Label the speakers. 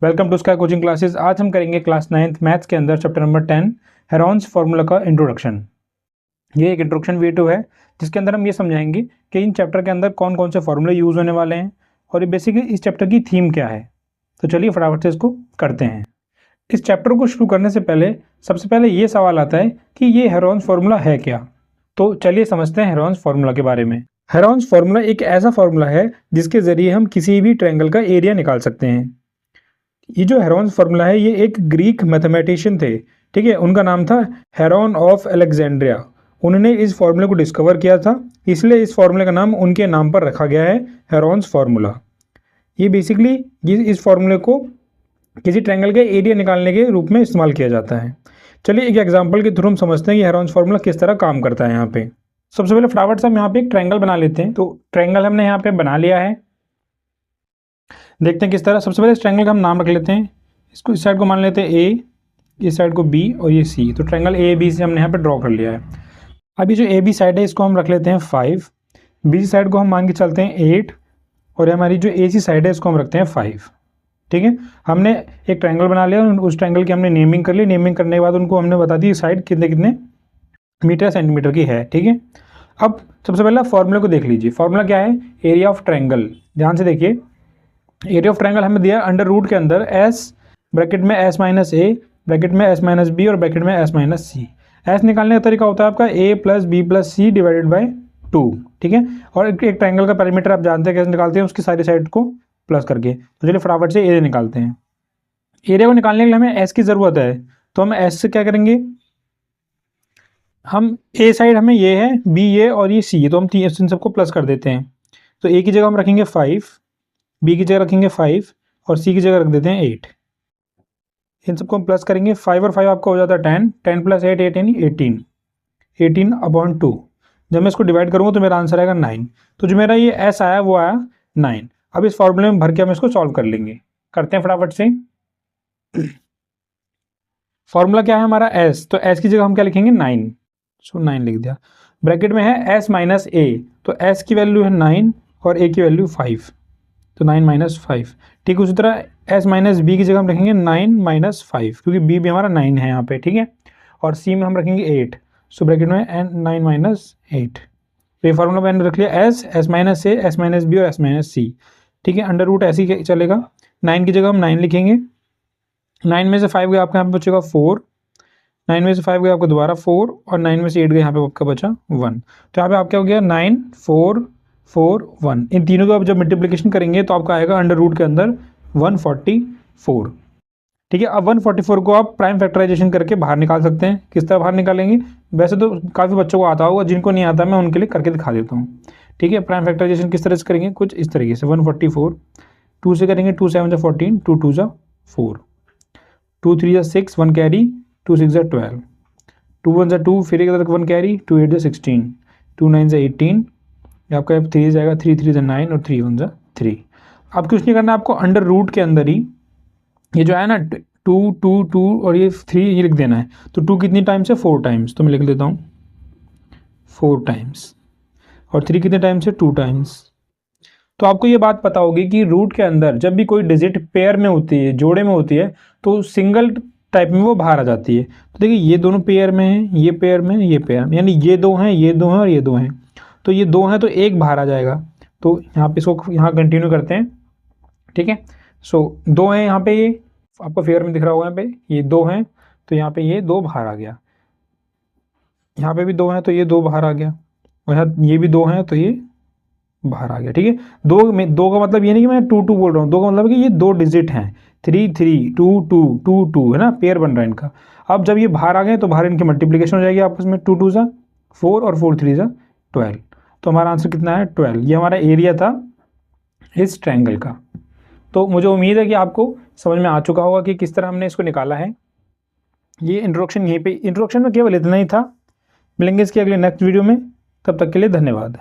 Speaker 1: Welcome to Sky coaching classes. आज हम करेंगे क्लास 9th मैथ्स के अंदर चैप्टर नंबर 10 हेरोन्स फार्मूला का इंट्रोडक्शन। ये एक इंट्रोडक्शन वीडियो है जिसके अंदर हम ये समझाएंगे कि इन चैप्टर के अंदर कौन कौन से फार्मूले यूज़ होने वाले हैं और ये बेसिकली इस चैप्टर की थीम क्या है। तो चलिए फटाफट से इसको करते हैं। इस चैप्टर को शुरू करने से पहले सबसे पहले ये सवाल आता है कि ये हेरोन्स फार्मूला है क्या। तो चलिए समझते हैं हेरोन्स फार्मूला के बारे में। हेरोन्स फार्मूला एक ऐसा फार्मूला है जिसके ज़रिए हम किसी भी ट्रायंगल का एरिया निकाल सकते हैं। ये जो हेरोन्स फार्मूला है ये एक ग्रीक मैथमेटिशियन थे, ठीक है। उनका नाम था हेरोन ऑफ अलेक्जेंड्रिया। उन्होंने इस फार्मूले को डिस्कवर किया था, इसलिए इस फार्मूले का नाम उनके नाम पर रखा गया है हेरोन्स फार्मूला। ये बेसिकली इस फार्मूले को किसी ट्रायंगल के एरिया निकालने के रूप में इस्तेमाल किया जाता है। चलिए एक एग्जांपल के थ्रू हम समझते हैं कि हेरोन्स फार्मूला किस तरह काम करता है। यहाँ पे सबसे पहले फटाफट से हम यहाँ पे एक ट्रायंगल बना लेते हैं। तो ट्रायंगल हमने यहाँ पे बना लिया है, देखते हैं किस तरह। सबसे पहले इस ट्रायंगल का हम नाम रख लेते हैं। इसको इस साइड को मान लेते हैं ए, इस साइड को बी और ये सी। तो ट्रायंगल ए बी से हमने यहाँ पे ड्रॉ कर लिया है। अब ये जो ए बी साइड है इसको हम रख लेते हैं 5, बी साइड को हम मान के चलते हैं 8 और हमारी जो ए सी साइड है इसको हम रखते हैं 5, ठीक है। हमने एक ट्रायंगल बना लिया और उस ट्रायंगल की हमने नेमिंग कर ली। नेमिंग करने के बाद उनको हमने बता दी साइड कितने कितने मीटर सेंटीमीटर की है, ठीक है। अब सबसे पहले फॉर्मूले को देख लीजिए। फॉर्मूला क्या है? Area of triangle. ध्यान से देखिए, एरिया ऑफ ट्रायंगल हमें दिया अंडर रूट के अंदर एस ब्रैकेट में एस माइनस ए, ब्रैकेट में एस माइनस बी और ब्रैकेट में एस माइनस सी। एस निकालने का तरीका होता है आपका A plus B plus C divided by 2, ठीक है। और एक ट्रायंगल का पैरामीटर आप जानते हैं कैसे निकालते हैं, उसकी सारी साइड को प्लस करके। तो चलिए फटाफट से एरिया निकालते हैं। एरिया को निकालने के लिए हमें एस की ज़रूरत है, तो हम एस से क्या करेंगे, हम ए साइड हमें ये है, बी ये और ये सी, तो हम इन सबको प्लस कर देते हैं। तो ए की जगह हम रखेंगे 5, बी की जगह रखेंगे 5 और सी की जगह रख देते हैं 8। इन सबको हम प्लस करेंगे। 5 और 5 आपका हो जाता है 10, 10 प्लस 8 यानी 18, 18/2। जब मैं इसको डिवाइड करूँगा तो मेरा आंसर आएगा 9। तो जो मेरा ये एस आया वो आया 9। अब इस फॉर्मूले में भर के हम इसको सॉल्व कर लेंगे। करते हैं फटाफट से। फॉर्मूला क्या है हमारा एस, तो एस की जगह हम क्या लिखेंगे 9, सो 9 लिख दिया। ब्रैकेट में है एस माइनस ए, तो एस की वैल्यू है 9 और ए की वैल्यू 5, तो 9 माइनस 5, ठीक। उसी तरह एस माइनस बी की जगह हम रखेंगे 9 माइनस 5, क्योंकि बी भी हमारा 9 है यहाँ पे, ठीक है। और सी में हम रखेंगे 8, सो ब्रैकेट में 9 माइनस 8। तो ये फार्मूला मैंने रख लिया एस माइनस ए, एस माइनस बी और एस माइनस सी, ठीक है। अंडर रूट ऐसे ही चलेगा। 9 की जगह हम 9 लिखेंगे। 9 में से 5 गया आपका यहाँ पे बचेगा 4, 9 में से 5 गया आपका दोबारा 4 और 9 में से 8 गया यहाँ पे आपका बचा 1। तो यहाँ पे आपका हो गया 9 4 4 1। इन तीनों को आप जब मल्टीप्लिकेशन करेंगे तो आपका आएगा अंडर रूट के अंदर 144, ठीक है। अब 144 को आप प्राइम फैक्टराइजेशन करके बाहर निकाल सकते हैं। किस तरह बाहर निकालेंगे, वैसे तो काफ़ी बच्चों को आता होगा, जिनको नहीं आता मैं उनके लिए करके दिखा देता हूँ, ठीक है। प्राइम फैक्टराइजेशन किस तरह से करेंगे, कुछ इस तरीके से। 144 2 से करेंगे, 2 7 जा 14, 2 2 जा 4, 2 3 जा 6, 1 कैरी, 2 6 जा 12, 2 1 जा 2, फिर एक तरफ 1 कैरी, 2 8 जा 16, 2 9 जा 18, आपका 3 जाएगा, 3 3 जा 9 और 3 1 जा 3। अब कुछ नहीं करना, आपको अंडर रूट के अंदर ही ये जो है ना 2 2 2 और ये 3 ये लिख देना है। तो 2 कितनी टाइम्स है, 4 टाइम्स, तो मैं लिख देता हूँ 4 टाइम्स। और 3 कितने टाइम्स है, 2 टाइम्स। तो आपको ये बात पता होगी कि रूट के अंदर जब भी कोई डिजिट पेयर में होती है, जोड़े में होती है, तो सिंगल टाइप में वो बाहर आ जाती है। तो देखिए ये दोनों पेयर में है, ये पेयर में, ये पेयर में, यानी ये 2 हैं, ये 2 हैं और ये 2 हैं। तो ये 2 हैं तो एक बाहर आ जाएगा। तो यहाँ पे इसको यहाँ कंटिन्यू करते हैं, ठीक है। सो 2 हैं यहाँ पे, ये आपको फिगर में दिख रहा होगा, यहाँ पे ये 2 हैं तो यहाँ पे ये 2 बाहर आ गया। यहाँ पे भी 2 हैं तो ये 2 बाहर आ गया, और यहाँ ये भी 2 हैं तो ये बाहर आ गया, ठीक है। 2 का मतलब ये नहीं कि मैं 2 2 बोल रहा हूँ, 2 का मतलब कि ये 2 डिजिट हैं, 3 3 2 2 2 2 है ना, पेयर बन रहा है इनका। अब जब ये बाहर आ गए तो बाहर इनकी मल्टीप्लिकेशन हो जाएगी आपस में, 2 2 जा 4 और 4 3 जा 12। तो हमारा आंसर कितना है, 12। ये हमारा एरिया था इस ट्रायंगल का। तो मुझे उम्मीद है कि आपको समझ में आ चुका होगा कि किस तरह हमने इसको निकाला है। ये इंट्रोडक्शन, यहीं पे इंट्रोडक्शन में केवल इतना ही था। मिलेंगे इसके अगले नेक्स्ट वीडियो में, तब तक के लिए धन्यवाद।